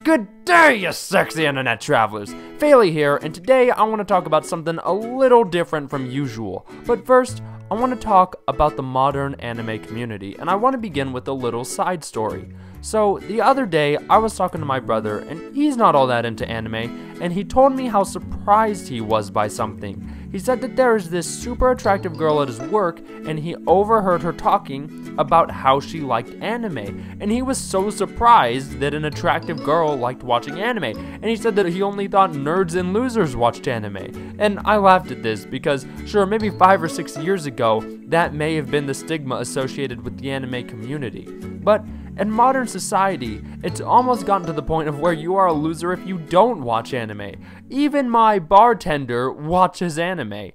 Good day, you sexy internet travelers! Failey here, and today I want to talk about something a little different from usual. But first, I want to talk about the modern anime community, and I want to begin with a little side story. So, the other day, I was talking to my brother, and he's not all that into anime, and he told me how surprised he was by something. He said that there is this super attractive girl at his work, and he overheard her talking about how she liked anime, and he was so surprised that an attractive girl liked watching anime, and he said that he only thought nerds and losers watched anime. And I laughed at this because, sure, maybe 5 or 6 years ago, that may have been the stigma associated with the anime community. But in modern society, it's almost gotten to the point of where you are a loser if you don't watch anime. Even my bartender watches anime.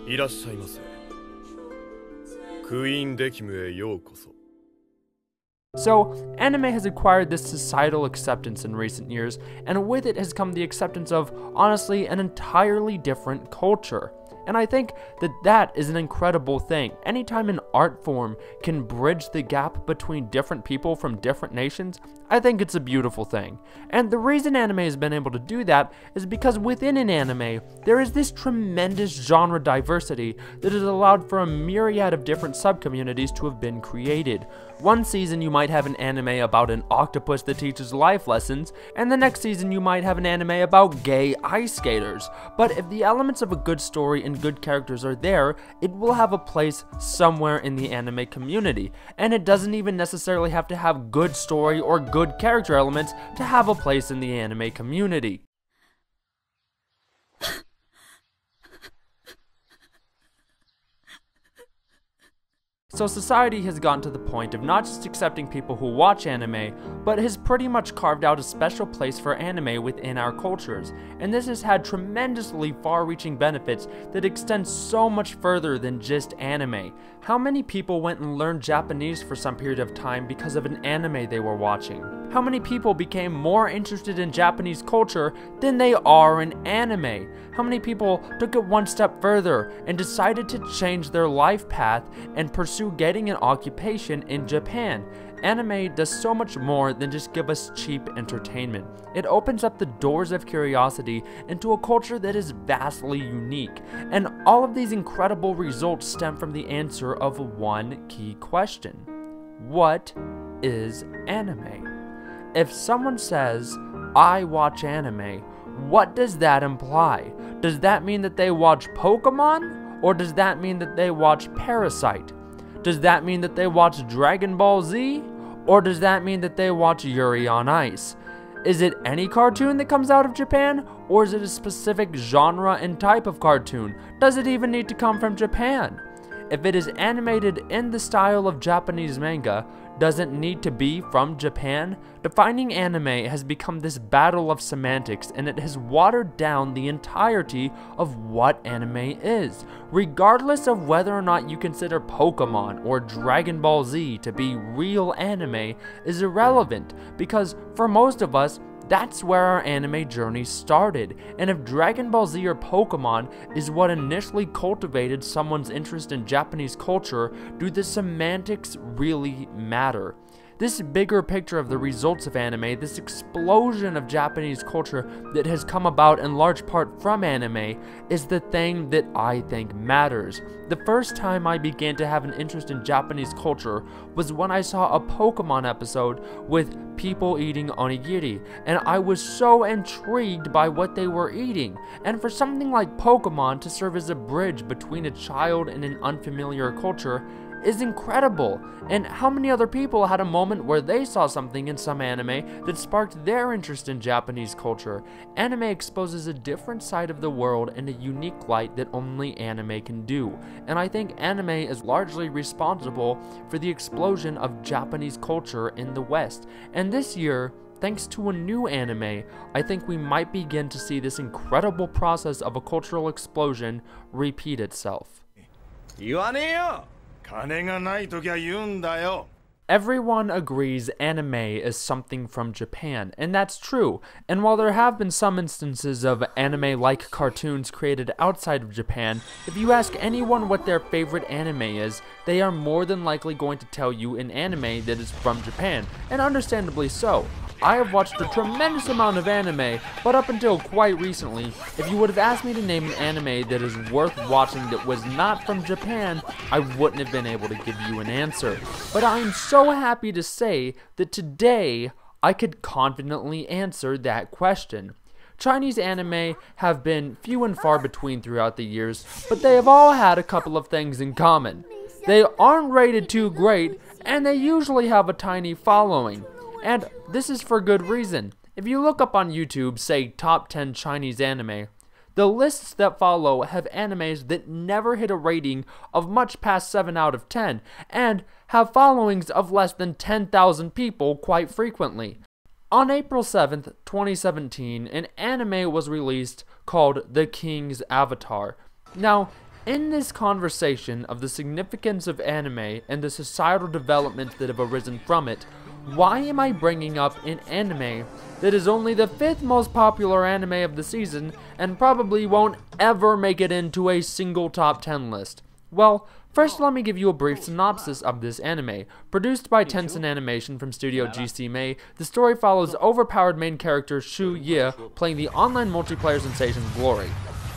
いらっしゃいませ。クイーンデキムへようこそ。 So, anime has acquired this societal acceptance in recent years, and with it has come the acceptance of, honestly, an entirely different culture. And I think that that is an incredible thing. Anytime an art form can bridge the gap between different people from different nations, I think it's a beautiful thing. And the reason anime has been able to do that is because within an anime, there is this tremendous genre diversity that has allowed for a myriad of different sub-communities to have been created. One season you might have an anime about an octopus that teaches life lessons, and the next season you might have an anime about gay ice skaters. But if the elements of a good story and good characters are there, it will have a place somewhere in the anime community. And it doesn't even necessarily have to have good story or good character elements to have a place in the anime community. So society has gotten to the point of not just accepting people who watch anime, but has pretty much carved out a special place for anime within our cultures. And this has had tremendously far-reaching benefits that extend so much further than just anime. How many people went and learned Japanese for some period of time because of an anime they were watching? How many people became more interested in Japanese culture than they are in anime? How many people took it one step further and decided to change their life path and pursue getting an occupation in Japan? Anime does so much more than just give us cheap entertainment. It opens up the doors of curiosity into a culture that is vastly unique. And all of these incredible results stem from the answer of one key question. What is anime? If someone says, I watch anime, what does that imply? Does that mean that they watch Pokemon? Or does that mean that they watch Parasite? Does that mean that they watch Dragon Ball Z? Or does that mean that they watch Yuri on Ice? Is it any cartoon that comes out of Japan? Or is it a specific genre and type of cartoon? Does it even need to come from Japan? If it is animated in the style of Japanese manga, does it need to be from Japan? Defining anime has become this battle of semantics, and it has watered down the entirety of what anime is. Regardless of whether or not you consider Pokemon or Dragon Ball Z to be real anime is irrelevant, because for most of us, that's where our anime journey started. And if Dragon Ball Z or Pokemon is what initially cultivated someone's interest in Japanese culture, do the semantics really matter? This bigger picture of the results of anime, this explosion of Japanese culture that has come about in large part from anime, is the thing that I think matters. The first time I began to have an interest in Japanese culture was when I saw a Pokemon episode with people eating onigiri, and I was so intrigued by what they were eating. And for something like Pokemon to serve as a bridge between a child and an unfamiliar culture is incredible. And how many other people had a moment where they saw something in some anime that sparked their interest in Japanese culture? Anime exposes a different side of the world in a unique light that only anime can do. And I think anime is largely responsible for the explosion of Japanese culture in the West. And this year, thanks to a new anime, I think we might begin to see this incredible process of a cultural explosion repeat itself. 金がないときは言うんだよ。Everyone agrees anime is something from Japan, and that's true. And while there have been some instances of anime-like cartoons created outside of Japan, if you ask anyone what their favorite anime is, they are more than likely going to tell you an anime that is from Japan, and understandably so. I have watched a tremendous amount of anime, but up until quite recently, if you would have asked me to name an anime that is worth watching that was not from Japan, I wouldn't have been able to give you an answer. But I am so happy to say that today, I could confidently answer that question. Chinese anime have been few and far between throughout the years, but they have all had a couple of things in common. They aren't rated too great, and they usually have a tiny following. And this is for good reason. If you look up on YouTube, say top 10 Chinese anime, the lists that follow have animes that never hit a rating of much past 7 out of 10, and have followings of less than 10,000 people quite frequently. On April 7th, 2017, an anime was released called The King's Avatar. Now, in this conversation of the significance of anime and the societal developments that have arisen from it, why am I bringing up an anime that is only the 5th most popular anime of the season and probably won't ever make it into a single top 10 list? Well, first let me give you a brief synopsis of this anime. Produced by Tencent Animation from Studio GC, the story follows overpowered main character Shu Ye playing the online multiplayer sensation Glory.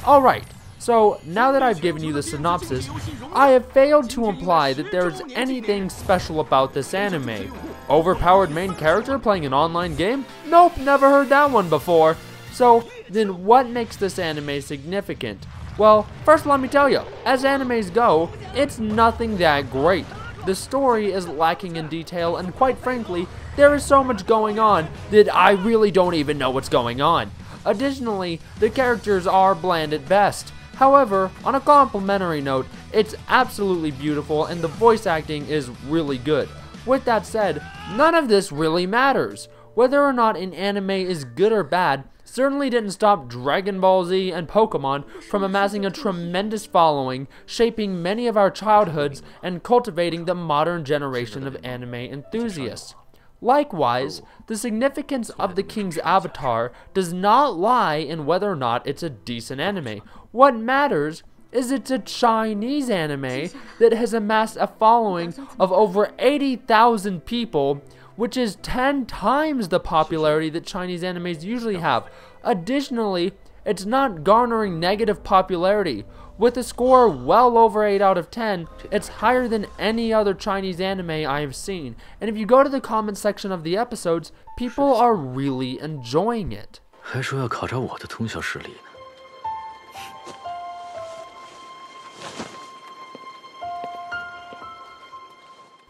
Alright. So, now that I've given you the synopsis, I have failed to imply that there's anything special about this anime. Overpowered main character playing an online game? Nope, never heard that one before. So, then what makes this anime significant? Well, first let me tell you, as animes go, it's nothing that great. The story is lacking in detail, and quite frankly, there is so much going on that I really don't even know what's going on. Additionally, the characters are bland at best. However, on a complimentary note, it's absolutely beautiful and the voice acting is really good. With that said, none of this really matters. Whether or not an anime is good or bad certainly didn't stop Dragon Ball Z and Pokemon from amassing a tremendous following, shaping many of our childhoods, and cultivating the modern generation of anime enthusiasts. Likewise, the significance of The King's Avatar does not lie in whether or not it's a decent anime. What matters is it's a Chinese anime that has amassed a following of over 80,000 people, which is 10 times the popularity that Chinese animes usually have. Additionally, it's not garnering negative popularity. With a score well over 8 out of 10, it's higher than any other Chinese anime I have seen. And if you go to the comment section of the episodes, people are really enjoying it. 还说要考察我的通宵实力呢。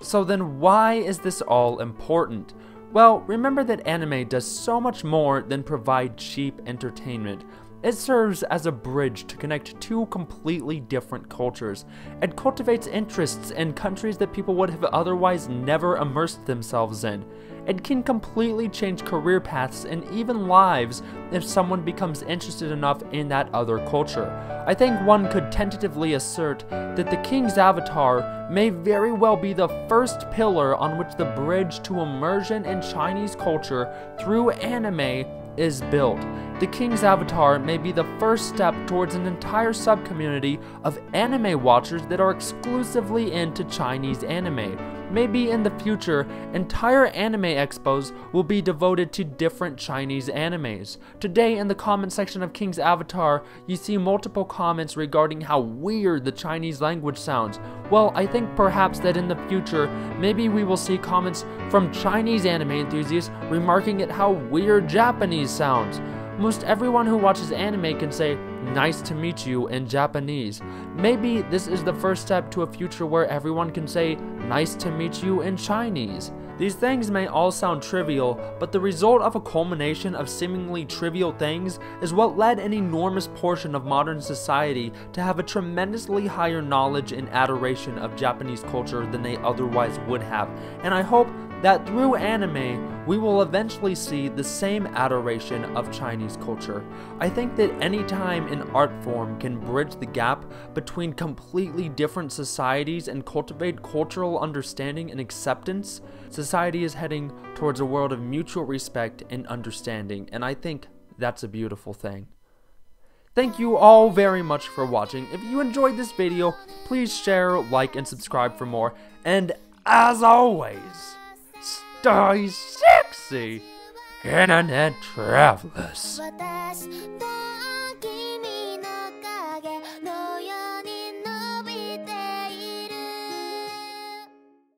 So then why is this all important? Well, remember that anime does so much more than provide cheap entertainment. It serves as a bridge to connect two completely different cultures. It cultivates interests in countries that people would have otherwise never immersed themselves in. It can completely change career paths and even lives if someone becomes interested enough in that other culture. I think one could tentatively assert that The King's Avatar may very well be the first pillar on which the bridge to immersion in Chinese culture through anime is built. The King's Avatar may be the first step towards an entire subcommunity of anime watchers that are exclusively into Chinese anime. Maybe in the future, entire anime expos will be devoted to different Chinese animes. Today in the comment section of King's Avatar, you see multiple comments regarding how weird the Chinese language sounds. Well, I think perhaps that in the future, maybe we will see comments from Chinese anime enthusiasts remarking at how weird Japanese sounds. Most everyone who watches anime can say, "Nice to meet you" in Japanese. Maybe this is the first step to a future where everyone can say, "Nice to meet you" in Chinese. These things may all sound trivial, but the result of a culmination of seemingly trivial things is what led an enormous portion of modern society to have a tremendously higher knowledge and adoration of Japanese culture than they otherwise would have. And I hope that through anime, we will eventually see the same adoration of Chinese culture. I think that any time an art form can bridge the gap between completely different societies and cultivate cultural understanding and acceptance, society is heading towards a world of mutual respect and understanding, and I think that's a beautiful thing. Thank you all very much for watching. If you enjoyed this video, please share, like, and subscribe for more. And as always, stay sexy, internet travelers.